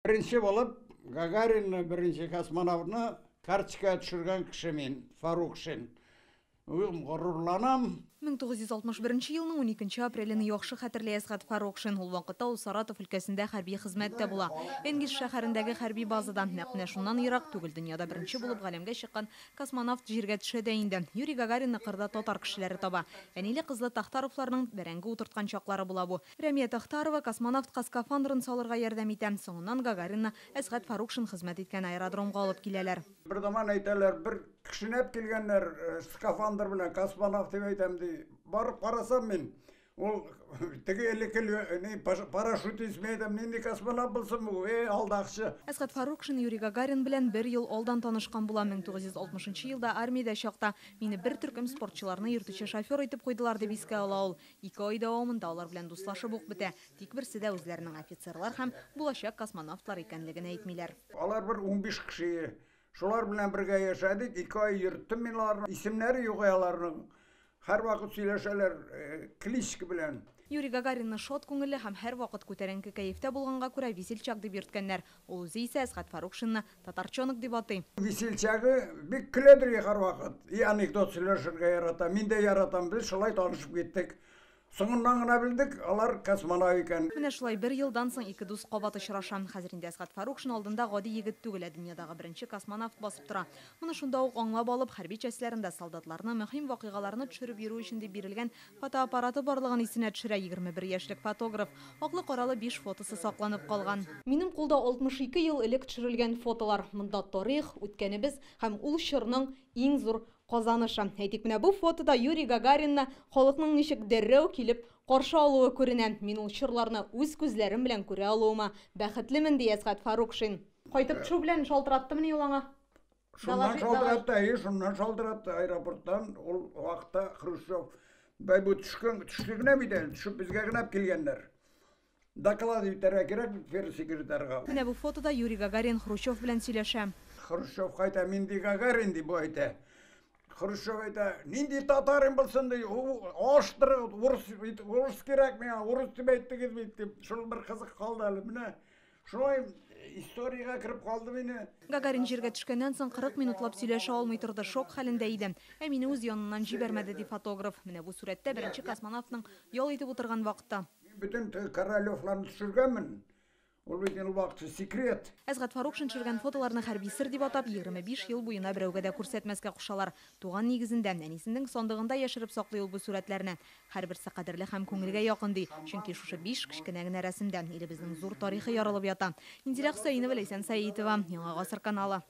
Birinchi bo'lib Gagarinni birinchi kosmonavtni kарточкаga tushirgan kishi men, Farruxshin. G'ururlanam. 1961 елның 12 апрелін яхшы хәтерле Әсгать Фаррухшин ул вакытта ул Саратов өлкәсендә хәрби хезмәттә була. Энгиз шәһәрендәге хәрби базадан нәкъ шуннан ерак түгел дөньяда беренче булып галәмгә чыккан космонавт җиргә төшә дә инде. Юрий Гагаринны кырда татар кешеләре таба. Әниле кызлы Тахтаровларның бәрәңге утырткан чаклары була бу. Рәмия Тахтарова космонавтка скафандрын салырга ярдәм итә. Соңыннан Гагаринны Әсгать Фаррухшин хезмәт иткән аэродромга алып киләләр. Bir zaman әйтәләр, bir кешенәп килгәннәр скафандр белән космонавт дип әйтәм ди. Барып карасам мен, ул теге элекке парашютист мәйдәм, нинди космонавт булсын бу, алдакчы. Әсгать Фаррухшин Юрий Гагарин белән 1 ел алдан танышкан була. 1960 елда армиядә чакта мине бер төркем спортчыларны йөртүче шофер итеп куйдылар дип искә ала ул. 2 ай дәвамында алар белән дуслашып ук бетә. Тик берсе дә үзләренең офицерлар һәм булачак космонавтлар икәнлеген әйтмиләр. Алар бер 15 кеше. Шулар белән бергә яшәдек, 2 ай йөрттем мин аларны. Исемнәре юк аларның. Һәр вакыт сөйләшәләр кличка белән. Юрий Гагаринны шат күңелле һәм һәр вакыт күтәренке кәефтә булганга күрә Весельчак дип йөрткәннәр. Ул үзе исә Әсгать Фаррухшинны татарчонок дип атый. Весельчагы бик көләдер һәр вакыт. И анекдот сөйләшергә ярата. Мин дә яратам. Без шулай танышып киттек. Соңыннан гына белдек, алар космонавт икән. Менә шулай 1 елдан соң ике дус кабат очраша. Хәзер инде Әсгать Фаррухшин алдында гади егет түгел, дөньядагы беренче космонавт басып тора. Моны шунда ук аңлап алып, хәрби частьләрендә солдатларны мөһим вакыйгаларны төшереп йөрү өчен дип бирелгән фотоаппараты барлыгын исенә төшерә 21 яшьлек фотограф. Аклы-каралы 5 фотосы сакланып калган. Минем кулда 62 ел элек төшерелгән фотолар. Монда тарих, үткәнебез һәм ул чорның иң зур казанышы. Әйтик, менә бу фотода Юрий Гагаринны халыкның ничек дәррәү килеп каршы алуы күренә. Мин ул чорларны үз күзләрем белән күрә алуыма бәхетлемен, ди Әсгать Фаррухшин. Кайтып төшү белән шалтыраттымы ул аңа? Шуннан шалтыратты аэропорттан. Ул вакытта Хрущев бай бу төшкән бит, төшүп безгә генә килгәннәр. Доклад итәргә кирәк фер секретарьга. Менә бу фотода Юрий Гагарин Хрущев белән сөйләшә. Хрущев кайта, мин ди Гагарин дип әйтә. Хрущев әйтә, нинди татарым булсын ди, аштыр, урыс кирәк миңа, урыс дип әйттегез бит дип. Шул бер кызык калды әле. Менә шулай историягә кирип калды мине. Гагарин җиргә төшкәннән соң 40 минутлап сөйләшә алмый торды, шок хәлендә иде. Ә мине үз яныннан җибәрмәде ди фотограф. Менә бу сурәттә беренче космонавтның ял итеп утырган вакытта. Бүтән Королевларны төшергәнмен. Ул бит ул вакыт секрет. Әсгать Фаррухшин төшергән фотоларны хәрби сер дип атап 25 ел буена берәүгә дә күрсәтмәскә кушалар. Туган нигезендә әнисенең сандыгында яшереп саклый ул бу сурәтләрне. Һәрберсе кадерле һәм күңелгә якын ди. Чөнки шушы 5 кечкенә генә рәсемдән илебезнең зур тарихы ярылып ята. Инзилә Хөсәенова, Ләйсән Сәетова, Яңа гасыр каналы.